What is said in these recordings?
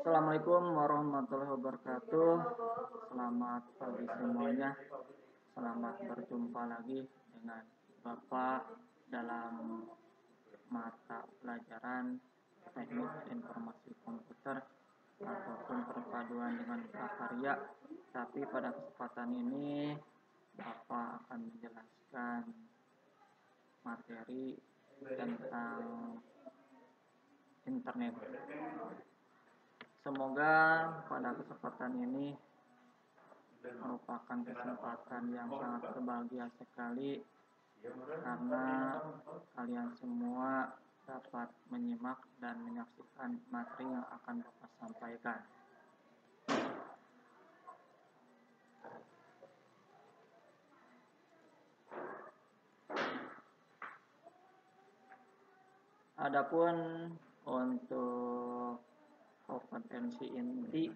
Assalamualaikum warahmatullahi wabarakatuh. Selamat pagi semuanya. Selamat berjumpa lagi dengan Bapak dalam mata pelajaran Teknik Informasi Komputer ataupun perpaduan dengan prakarya. Tapi pada kesempatan ini Bapak akan menjelaskan materi tentang internet. Semoga pada kesempatan ini merupakan kesempatan yang sangat berbahagia sekali karena kalian semua dapat menyimak dan menyaksikan materi yang akan Bapak sampaikan. Adapun untuk kompetensi inti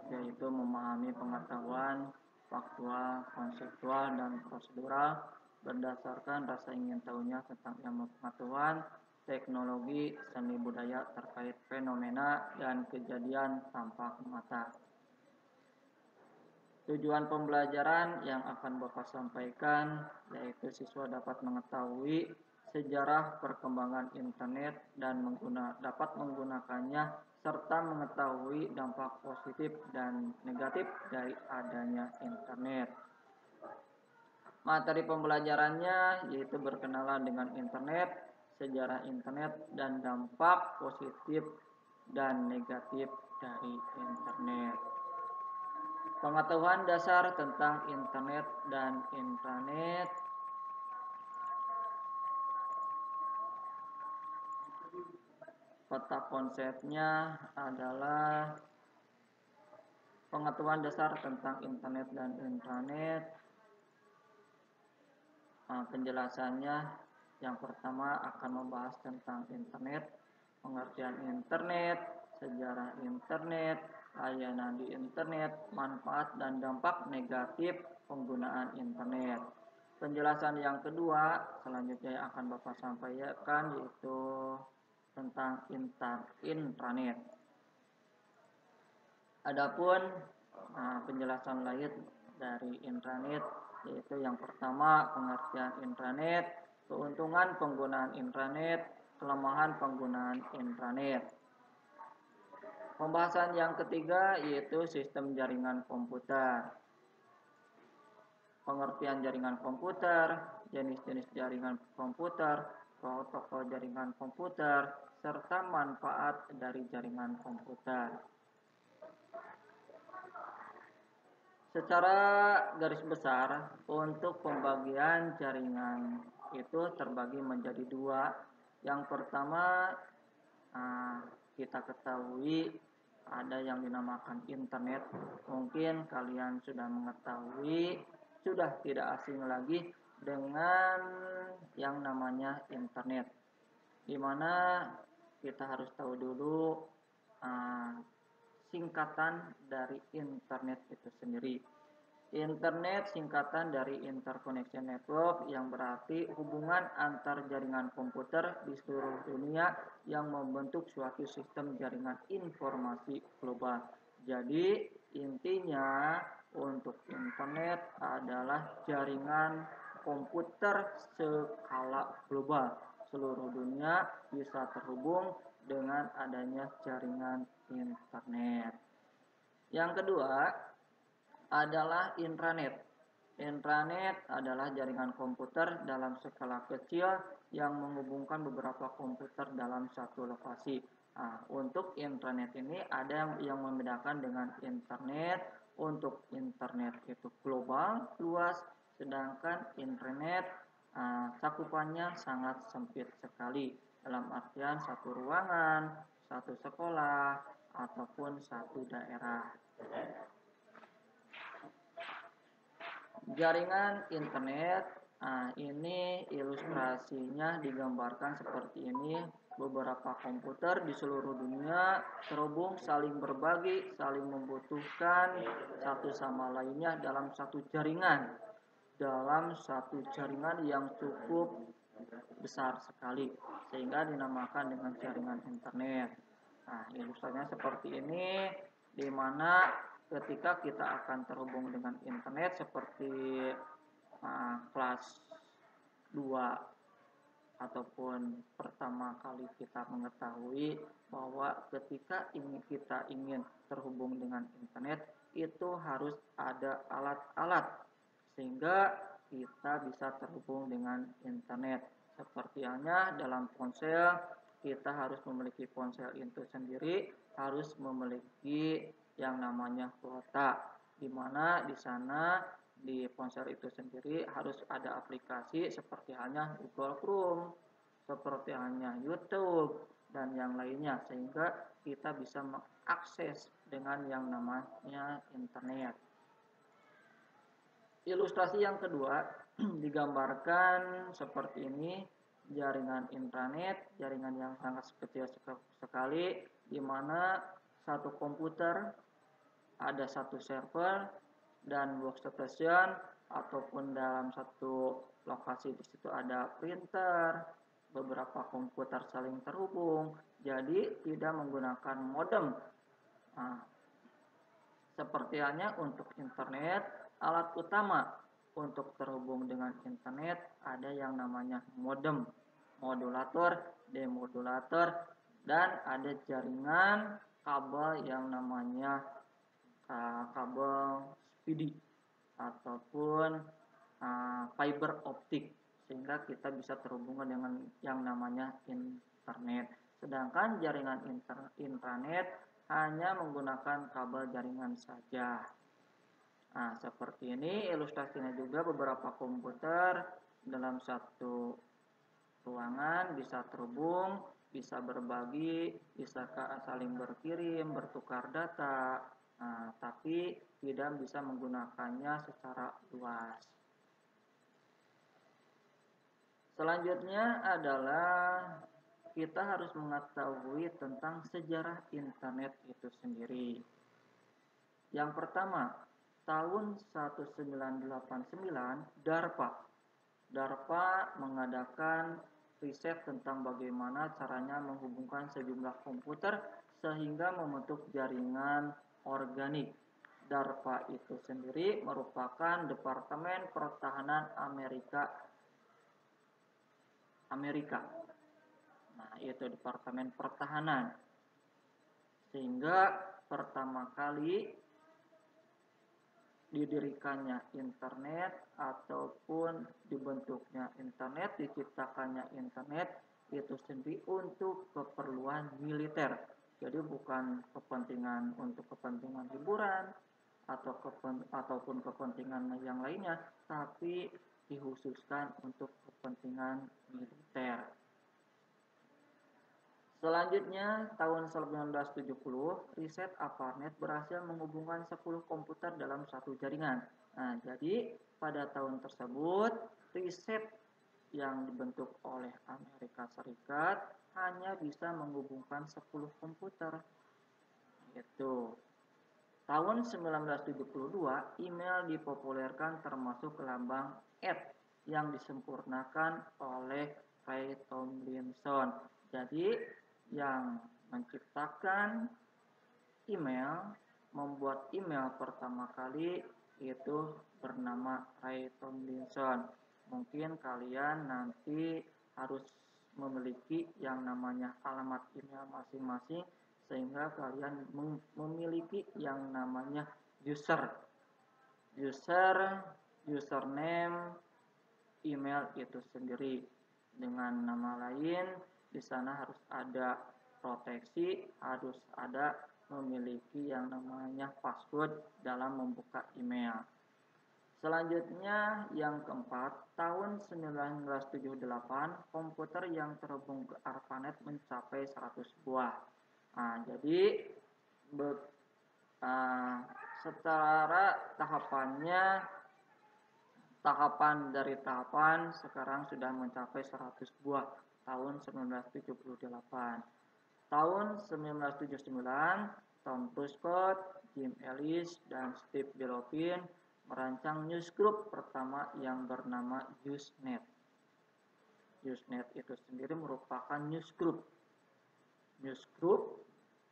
yaitu memahami pengetahuan faktual, konseptual, dan prosedural berdasarkan rasa ingin tahunya tentang ilmu pengetahuan, teknologi, seni budaya terkait fenomena dan kejadian tampak mata. Tujuan pembelajaran yang akan Bapak sampaikan yaitu siswa dapat mengetahui sejarah perkembangan internet dan dapat menggunakannya serta mengetahui dampak positif dan negatif dari adanya internet. Materi pembelajarannya yaitu berkenalan dengan internet, sejarah internet, dan dampak positif dan negatif dari internet. Pengetahuan dasar tentang internet dan intranet. Peta konsepnya adalah pengetahuan dasar tentang internet dan intranet. Penjelasannya yang pertama akan membahas tentang internet, pengertian internet, sejarah internet, layanan di internet, manfaat dan dampak negatif penggunaan internet. Penjelasan yang kedua selanjutnya yang akan Bapak sampaikan yaitu tentang intranet. Adapun penjelasan lain dari intranet yaitu yang pertama pengertian intranet, keuntungan penggunaan intranet, kelemahan penggunaan intranet. Pembahasan yang ketiga yaitu sistem jaringan komputer. Pengertian jaringan komputer, jenis-jenis jaringan komputer, protokol jaringan komputer, serta manfaat dari jaringan komputer. Secara garis besar, untuk pembagian jaringan itu terbagi menjadi dua. Yang pertama, kita ketahui ada yang dinamakan internet. Mungkin kalian sudah mengetahui, sudah tidak asing lagi dengan yang namanya internet. Di mana kita harus tahu dulu singkatan dari internet itu sendiri. Internet singkatan dari Interconnection Network yang berarti hubungan antar jaringan komputer di seluruh dunia yang membentuk suatu sistem jaringan informasi global. Jadi intinya untuk internet adalah jaringan komputer skala global. Seluruh dunia bisa terhubung dengan adanya jaringan internet. Yang kedua adalah intranet. Intranet adalah jaringan komputer dalam skala kecil yang menghubungkan beberapa komputer dalam satu lokasi. Untuk intranet ini ada yang membedakan dengan internet. Untuk internet itu global, luas, sedangkan internet cakupannya sangat sempit sekali. Dalam artian satu ruangan, satu sekolah, ataupun satu daerah. Jaringan internet, ini ilustrasinya digambarkan seperti ini. Beberapa komputer di seluruh dunia terhubung, saling berbagi, saling membutuhkan satu sama lainnya dalam satu jaringan. Dalam satu jaringan yang cukup besar sekali, sehingga dinamakan dengan jaringan internet. Nah, ilustrasinya seperti ini, di mana ketika kita akan terhubung dengan internet seperti kelas 2 ataupun pertama kali kita mengetahui bahwa ketika kita ingin terhubung dengan internet itu harus ada alat-alat sehingga kita bisa terhubung dengan internet. Seperti halnya dalam ponsel, kita harus memiliki ponsel itu sendiri, harus memiliki yang namanya kuota, di mana di sana di ponsel itu sendiri harus ada aplikasi seperti halnya Google Chrome, seperti halnya YouTube, dan yang lainnya sehingga kita bisa mengakses dengan yang namanya internet. Ilustrasi yang kedua digambarkan seperti ini, jaringan intranet, jaringan yang sangat kecil sekali, di mana satu komputer ada satu server dan workstation ataupun dalam satu lokasi di situ ada printer, beberapa komputer saling terhubung, jadi tidak menggunakan modem. Nah, seperti halnya untuk internet, alat utama untuk terhubung dengan internet ada yang namanya modem, modulator, demodulator, dan ada jaringan kabel yang namanya kabel speedy ataupun fiber optik sehingga kita bisa terhubung dengan yang namanya internet. Sedangkan jaringan intranet hanya menggunakan kabel jaringan saja. Nah, seperti ini ilustrasinya juga beberapa komputer dalam satu ruangan bisa terhubung, bisa berbagi, bisa saling berkirim, bertukar data, tapi tidak bisa menggunakannya secara luas. Selanjutnya adalah kita harus mengetahui tentang sejarah internet itu sendiri. Yang pertama, tahun 1989 DARPA mengadakan riset tentang bagaimana caranya menghubungkan sejumlah komputer sehingga membentuk jaringan organik. DARPA itu sendiri merupakan Departemen Pertahanan Amerika. Nah, itu Departemen Pertahanan. Sehingga pertama kali didirikannya internet ataupun dibentuknya internet, diciptakannya internet itu sendiri untuk keperluan militer. Jadi bukan kepentingan untuk kepentingan hiburan ataupun kepentingan yang lainnya, tapi dikhususkan untuk kepentingan militer. Selanjutnya, tahun 1970, riset ARPANET berhasil menghubungkan 10 komputer dalam satu jaringan. Nah, jadi pada tahun tersebut, riset yang dibentuk oleh Amerika Serikat hanya bisa menghubungkan 10 komputer. Itu. Tahun 1972, email dipopulerkan termasuk lambang @ yang disempurnakan oleh Ray Tomlinson. Jadi, yang menciptakan email, membuat email pertama kali itu bernama Ray Tomlinson. Mungkin kalian nanti harus memiliki yang namanya alamat email masing-masing sehingga kalian memiliki yang namanya username email itu sendiri. Dengan nama lain, di sana harus ada proteksi, harus ada memiliki yang namanya password dalam membuka email. Selanjutnya yang keempat, tahun 1978 komputer yang terhubung ke ARPANET mencapai 100 buah. Nah, jadi secara tahapan sekarang sudah mencapai 100 buah tahun 1978. Tahun 1979, Tom Prescott, Jim Ellis, dan Steve Belopin merancang newsgroup pertama yang bernama Usenet. Usenet itu sendiri merupakan newsgroup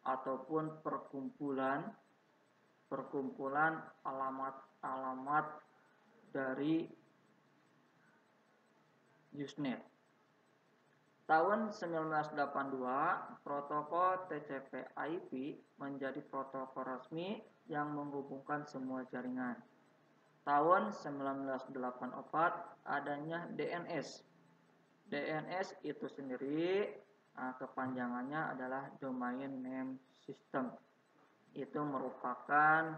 ataupun perkumpulan alamat-alamat dari Usenet. Tahun 1982, protokol TCP/IP menjadi protokol resmi yang menghubungkan semua jaringan. Tahun 1984, adanya DNS. DNS itu sendiri kepanjangannya adalah Domain Name System. Itu merupakan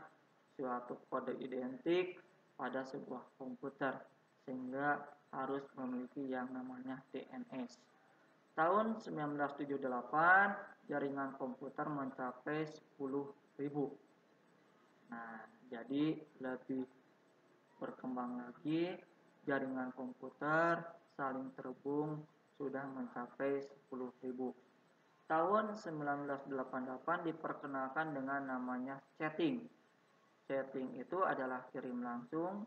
suatu kode identik pada sebuah komputer, sehingga harus memiliki yang namanya DNS. Tahun 1978, jaringan komputer mencapai 10.000. Nah, jadi lebih berkembang lagi, jaringan komputer saling terhubung sudah mencapai 10.000. Tahun 1988 diperkenalkan dengan namanya chatting. Chatting itu adalah kirim langsung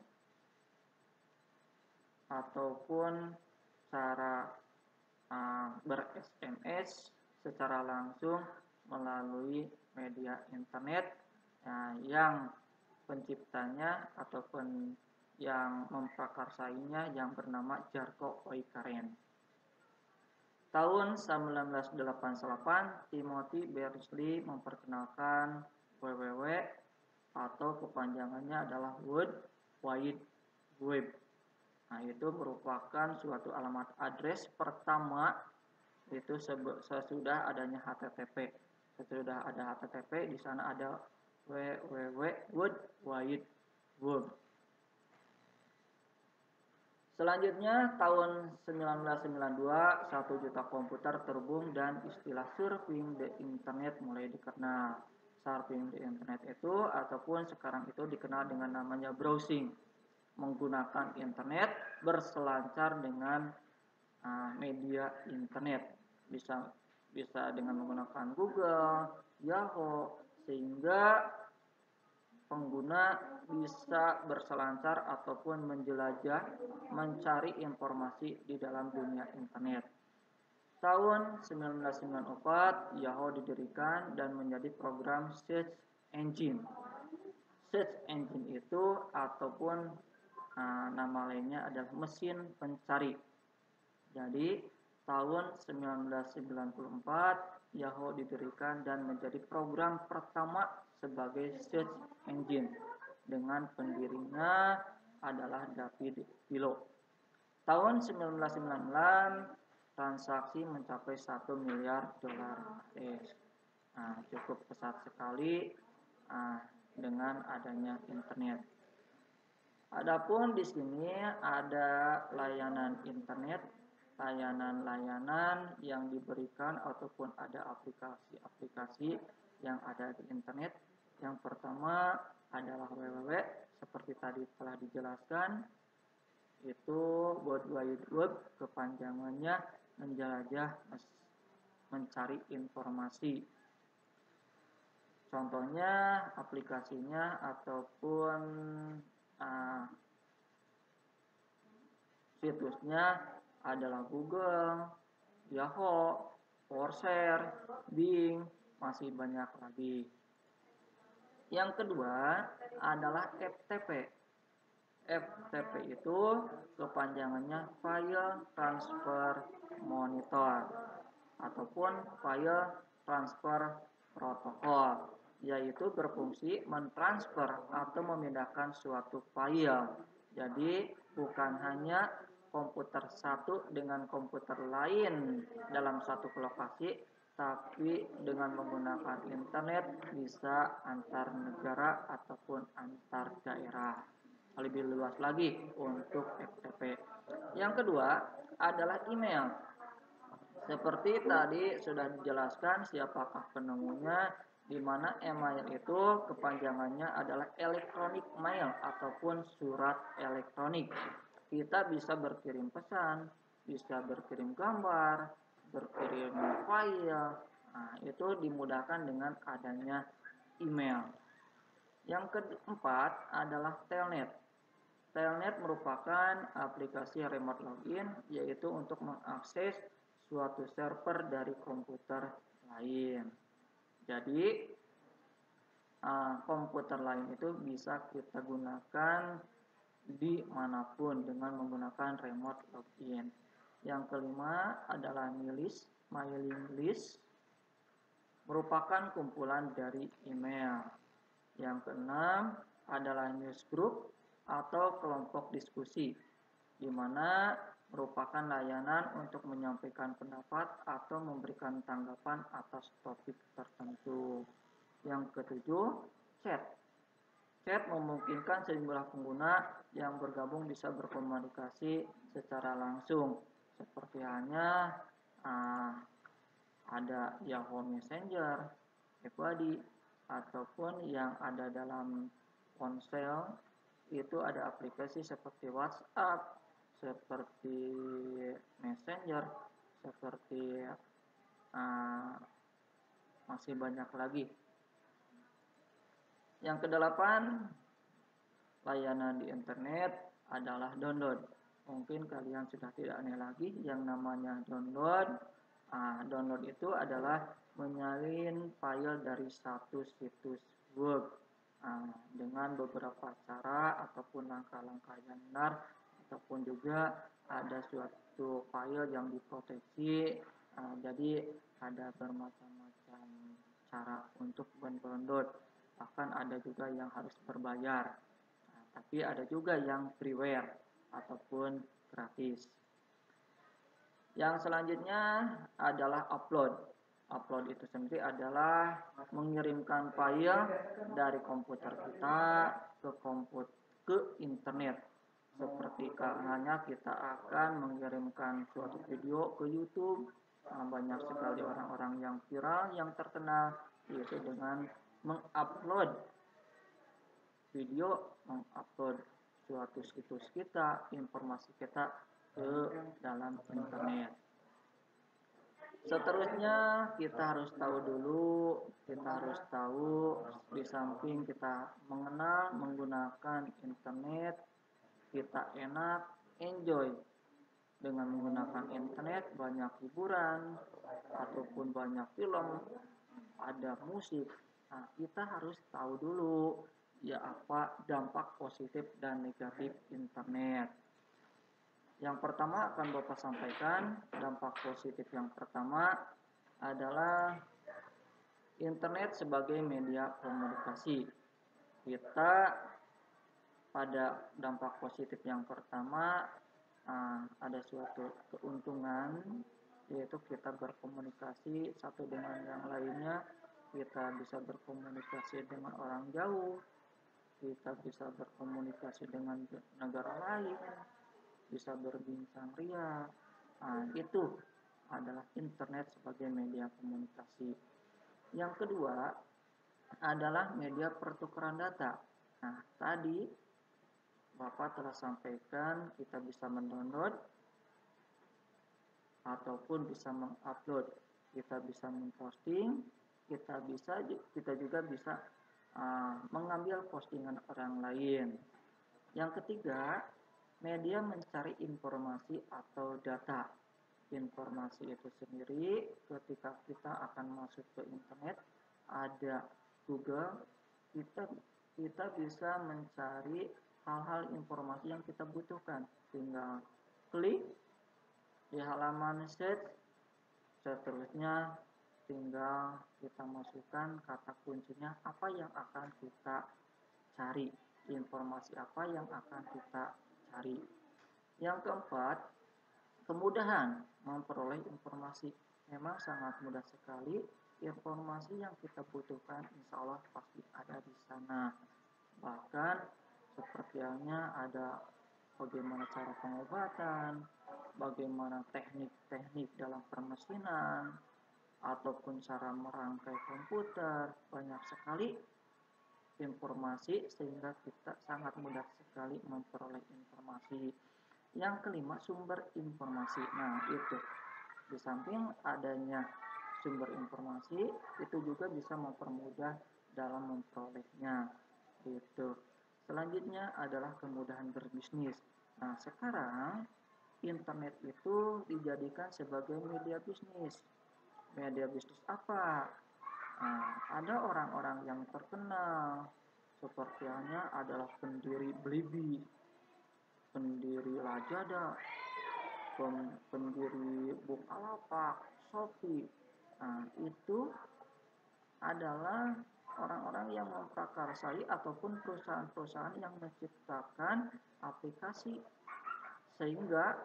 ataupun cara ber-SMS secara langsung melalui media internet yang penciptanya ataupun yang memprakarsainya yang bernama Jarko Oikaren. Tahun 1988, Timothy Berners-Lee memperkenalkan WWW atau kepanjangannya adalah World Wide Web. Nah, itu merupakan suatu alamat address pertama itu sesudah adanya HTTP. Sesudah ada HTTP, di sana ada WWW World Wide Web. Selanjutnya tahun 1992, 1 juta komputer terhubung dan istilah surfing the internet mulai dikenal. Surfing the internet itu ataupun sekarang itu dikenal dengan namanya browsing. Menggunakan internet berselancar dengan media internet. Bisa dengan menggunakan Google, Yahoo, sehingga pengguna bisa berselancar ataupun menjelajah, mencari informasi di dalam dunia internet. Tahun 1994, Yahoo didirikan dan menjadi program search engine. Search engine itu ataupun nama lainnya adalah mesin pencari. Jadi, tahun 1994, Yahoo didirikan dan menjadi program pertama sebagai search engine dengan pendirinya adalah David Willow. Tahun 1999, transaksi mencapai 1 miliar dolar AS. Cukup pesat sekali dengan adanya internet. Adapun di sini ada layanan internet, layanan-layanan yang diberikan ataupun ada aplikasi-aplikasi yang ada di internet. Yang pertama adalah www, seperti tadi telah dijelaskan, itu World Wide Web, kepanjangannya menjelajah, mencari informasi. Contohnya aplikasinya ataupun situsnya adalah Google, Yahoo, Foursquare, Bing, masih banyak lagi. Yang kedua adalah FTP. FTP itu kepanjangannya File Transfer Monitor ataupun File Transfer Protocol, yaitu berfungsi mentransfer atau memindahkan suatu file. Jadi bukan hanya komputer satu dengan komputer lain dalam satu lokasi, tapi dengan menggunakan internet bisa antar negara ataupun antar daerah. Lebih luas lagi untuk FTP. Yang kedua adalah email. Seperti tadi sudah dijelaskan siapakah penemunya, di mana email itu kepanjangannya adalah electronic mail ataupun surat elektronik. Kita bisa berkirim pesan, bisa berkirim gambar, berkirim file. Itu dimudahkan dengan adanya email. Yang keempat adalah telnet. Telnet merupakan aplikasi remote login, yaitu untuk mengakses suatu server dari komputer lain. Jadi komputer lain itu bisa kita gunakan dimanapun dengan menggunakan remote login. Yang kelima adalah mailing list merupakan kumpulan dari email. Yang keenam adalah newsgroup atau kelompok diskusi, di mana merupakan layanan untuk menyampaikan pendapat atau memberikan tanggapan atas topik tertentu. Yang ketujuh, chat. Chat memungkinkan sejumlah pengguna yang bergabung bisa berkomunikasi secara langsung, seperti halnya ada Yahoo Messenger, FWD, ataupun yang ada dalam ponsel itu ada aplikasi seperti WhatsApp, seperti Messenger, seperti masih banyak lagi. Yang kedelapan, layanan di internet adalah download. Mungkin kalian sudah tidak aneh lagi yang namanya download. Download itu adalah menyalin file dari satu situs web dengan beberapa cara ataupun langkah-langkah yang benar, ataupun juga ada suatu file yang diproteksi. Jadi ada bermacam-macam cara untuk mendownload. Bahkan ada juga yang harus berbayar. Tapi ada juga yang freeware ataupun gratis. Yang selanjutnya adalah upload. Upload itu sendiri adalah mengirimkan file dari komputer kita ke internet. Seperti halnya kita akan mengirimkan suatu video ke YouTube. Banyak sekali orang-orang yang viral, yang terkenal, yaitu dengan mengupload video, mengupload suatu situs kita, informasi kita ke dalam internet. Seterusnya kita harus tahu di samping kita mengenal menggunakan internet, kita enak, enjoy dengan menggunakan internet, banyak hiburan ataupun banyak film, ada musik. Kita harus tahu dulu ya apa dampak positif dan negatif internet. Yang pertama akan Bapak sampaikan, dampak positif yang pertama adalah internet sebagai media komunikasi. Kita pada dampak positif yang pertama ada suatu keuntungan, yaitu kita berkomunikasi satu dengan yang lainnya. Kita bisa berkomunikasi dengan orang jauh, kita bisa berkomunikasi dengan negara lain, bisa berbincang ria. Itu adalah internet sebagai media komunikasi. Yang kedua adalah media pertukaran data. Tadi Bapak telah sampaikan kita bisa mendownload ataupun bisa mengupload, kita bisa memposting, kita juga bisa mengambil postingan orang lain. Yang ketiga, media mencari informasi atau data. Informasi itu sendiri ketika kita akan masuk ke internet, ada Google, kita bisa mencari hal-hal informasi yang kita butuhkan. Tinggal klik di halaman search, seterusnya tinggal kita masukkan kata kuncinya apa yang akan kita cari, informasi apa yang akan kita cari. Yang keempat, kemudahan memperoleh informasi. Memang sangat mudah sekali, informasi yang kita butuhkan insya Allah pasti ada di sana. Bahkan seperti halnya ada bagaimana cara pengobatan, bagaimana teknik-teknik dalam permesinan, ataupun cara merangkai komputer, banyak sekali informasi sehingga kita sangat mudah sekali memperoleh informasi. Yang kelima, sumber informasi. Itu di samping adanya sumber informasi, itu juga bisa mempermudah dalam memperolehnya. Gitu. Selanjutnya adalah kemudahan berbisnis. Sekarang internet itu dijadikan sebagai media bisnis. Media bisnis apa? Ada orang-orang yang terkenal, seperti halnya adalah pendiri Blibli, pendiri Lazada, pendiri Bukalapak, Shopee. Itu adalah orang-orang yang memprakarsai ataupun perusahaan-perusahaan yang menciptakan aplikasi sehingga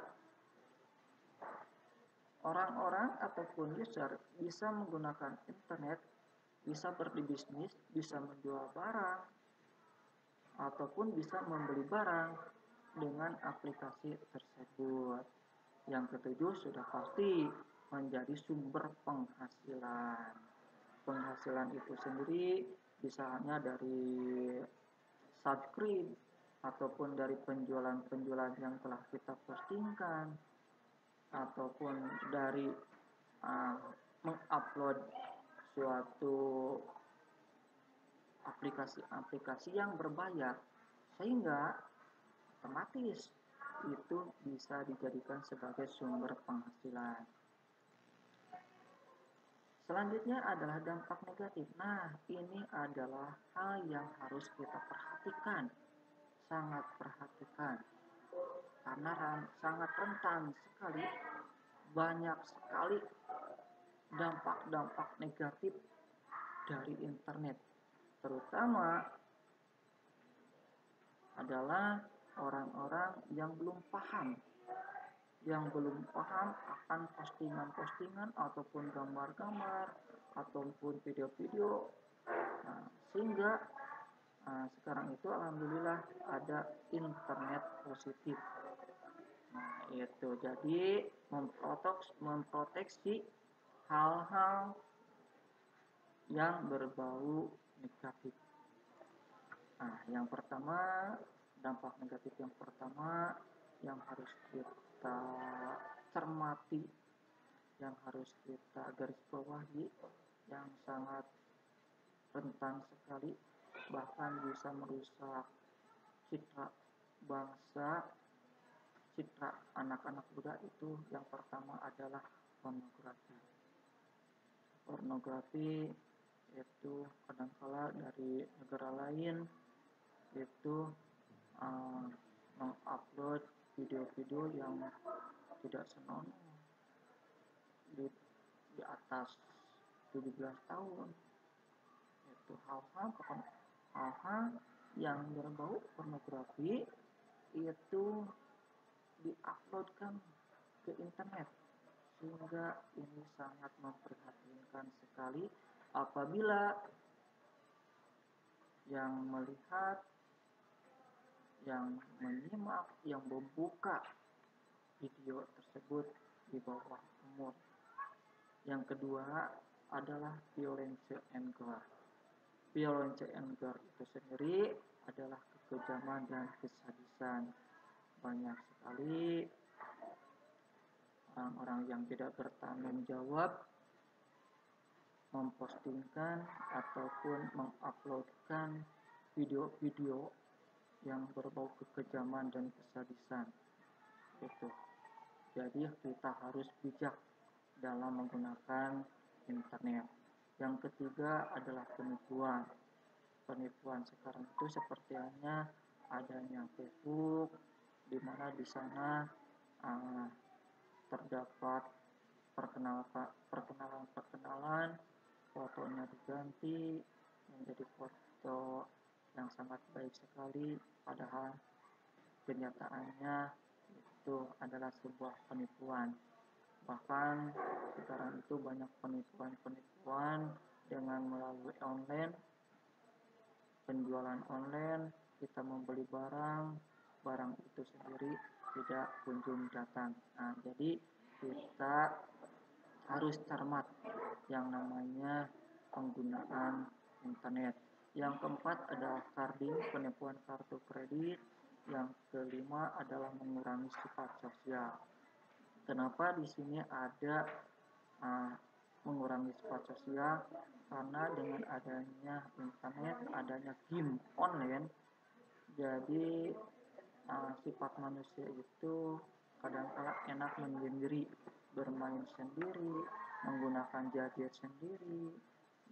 orang-orang ataupun user bisa menggunakan internet, bisa berbisnis, bisa menjual barang, ataupun bisa membeli barang dengan aplikasi tersebut. Yang ketujuh sudah pasti menjadi sumber penghasilan. Penghasilan itu sendiri bisa hanya dari subscribe ataupun dari penjualan-penjualan yang telah kita postingkan ataupun dari mengupload suatu aplikasi-aplikasi yang berbayar sehingga otomatis itu bisa dijadikan sebagai sumber penghasilan. Selanjutnya adalah dampak negatif. Nah, ini adalah hal yang harus kita perhatikan, sangat perhatikan, karena sangat rentan sekali, banyak sekali dampak-dampak negatif dari internet, terutama adalah orang-orang yang belum paham akan postingan-postingan ataupun gambar-gambar ataupun video-video. Sehingga sekarang itu alhamdulillah ada internet positif. Itu jadi memproteksi hal-hal yang berbau negatif. Yang pertama, dampak negatif yang pertama yang harus kita cermati, yang harus kita garis bawahi, yang sangat rentan sekali, bahkan bisa merusak citra bangsa, citra anak-anak muda itu yang pertama adalah pornografi. Pornografi itu kadangkala dari negara lain itu mengupload video-video yang tidak senonoh di atas 17 tahun. Itu hal-hal yang berbau pornografi itu diuploadkan ke internet, sehingga ini sangat memprihatinkan sekali apabila yang melihat, yang menyimak, yang membuka video tersebut di bawah umur. Yang kedua adalah violence and gore. Violence and gore itu sendiri adalah kekejaman dan kesadisan. Banyak sekali orang-orang yang tidak bertanggung jawab mempostingkan ataupun menguploadkan video-video yang berbau kekejaman dan kesadisan. Itu. Jadi kita harus bijak dalam menggunakan internet. Yang ketiga adalah penipuan. Penipuan sekarang itu seperti halnya adanya Facebook, di mana di sana terdapat perkenalan, fotonya diganti menjadi foto yang sangat baik sekali, padahal kenyataannya itu adalah sebuah penipuan. Bahkan sekarang itu banyak penipuan dengan melalui online, penjualan online, kita membeli barang itu sendiri tidak kunjung datang. Jadi kita harus cermat yang namanya penggunaan internet. Yang keempat adalah carding, penipuan kartu kredit. Yang kelima adalah mengurangi sifat sosial. Kenapa di sini ada mengurangi sifat sosial? Karena dengan adanya internet, adanya game online, jadi sifat manusia itu kadang-kala enak menyendiri, bermain sendiri, menggunakan gadget sendiri.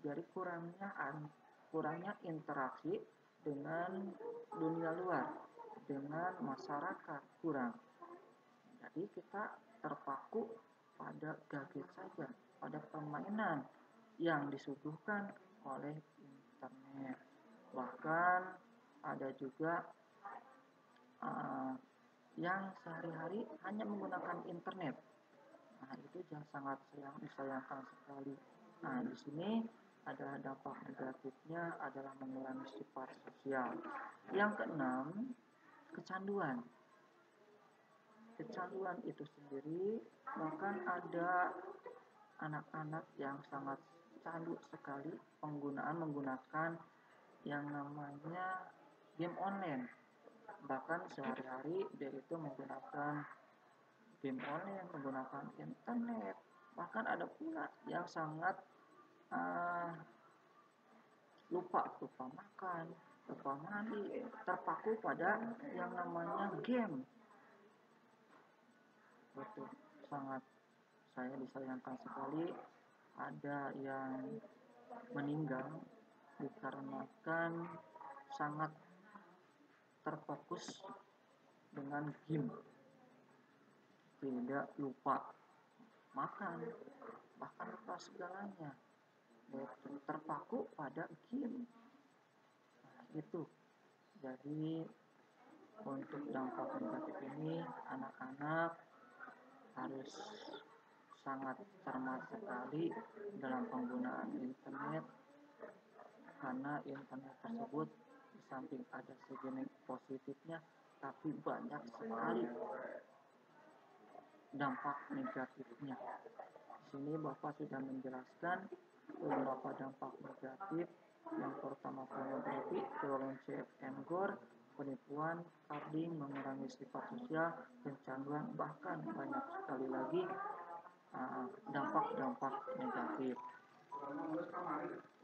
dari kurangnya interaksi dengan dunia luar, dengan masyarakat kurang. Jadi kita terpaku pada gadget saja, pada permainan yang disuguhkan oleh internet. Bahkan ada juga uh, yang sehari-hari hanya menggunakan internet. Nah, itu sangat disayangkan sekali. Nah, di sini adalah dampak negatifnya adalah mengurangi sifat sosial. Yang keenam, kecanduan. Kecanduan itu sendiri, bahkan ada anak-anak yang sangat candu sekali menggunakan yang namanya game online. Bahkan sehari-hari dia itu menggunakan game online, menggunakan internet. Bahkan ada pula yang sangat uh, lupa makan, lupa mandi, terpaku pada yang namanya game. Betul, sangat saya disayangkan sekali ada yang meninggal dikarenakan sangat terfokus dengan game, tidak lupa makan, bahkan lupa segalanya, yaitu terpaku pada game. Nah, itu jadi untuk dampak negatif ini anak-anak harus sangat cermat sekali dalam penggunaan internet, karena internet tersebut di samping ada segi positifnya tapi banyak sekali dampak negatifnya. Di sini Bapak sudah menjelaskan beberapa dampak negatif. Yang pertama pornografi, violence and gore, penipuan, carding, mengurangi sifat sosial, kecanduan, bahkan banyak sekali lagi dampak-dampak negatif.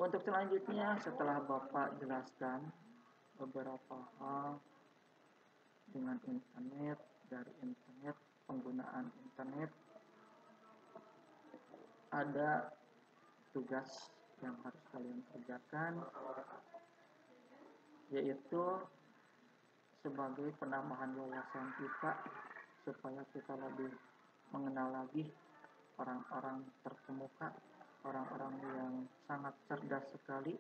Untuk selanjutnya, setelah Bapak jelaskan beberapa hal dengan internet, dari internet, penggunaan internet, ada tugas yang harus kalian kerjakan, yaitu sebagai penambahan wawasan kita supaya kita lebih mengenal lagi orang-orang terkemuka, orang-orang yang sangat cerdas sekali,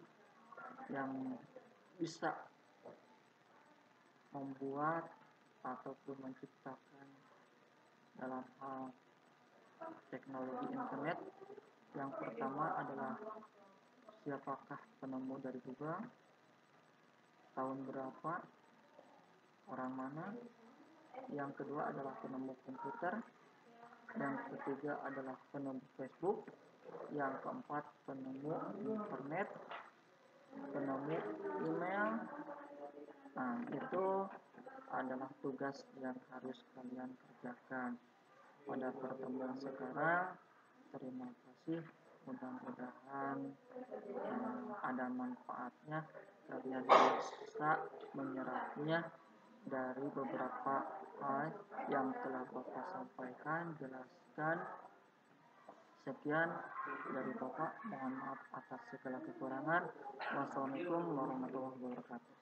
yang bisa membuat ataupun menciptakan dalam hal teknologi internet. Yang pertama adalah siapakah penemu dari Google, tahun berapa, orang mana. Yang kedua adalah penemu komputer. Yang ketiga adalah penemu Facebook. Yang keempat penemu internet, penemu email. Nah, itu adalah tugas yang harus kalian kerjakan pada pertemuan sekarang. Terima kasih, mudah-mudahan ada manfaatnya, kalian bisa menyerapnya dari beberapa hal yang telah Bapak sampaikan, jelaskan. Sekian dari Bapak, mohon maaf atas segala kekurangan. Wassalamualaikum warahmatullahi wabarakatuh.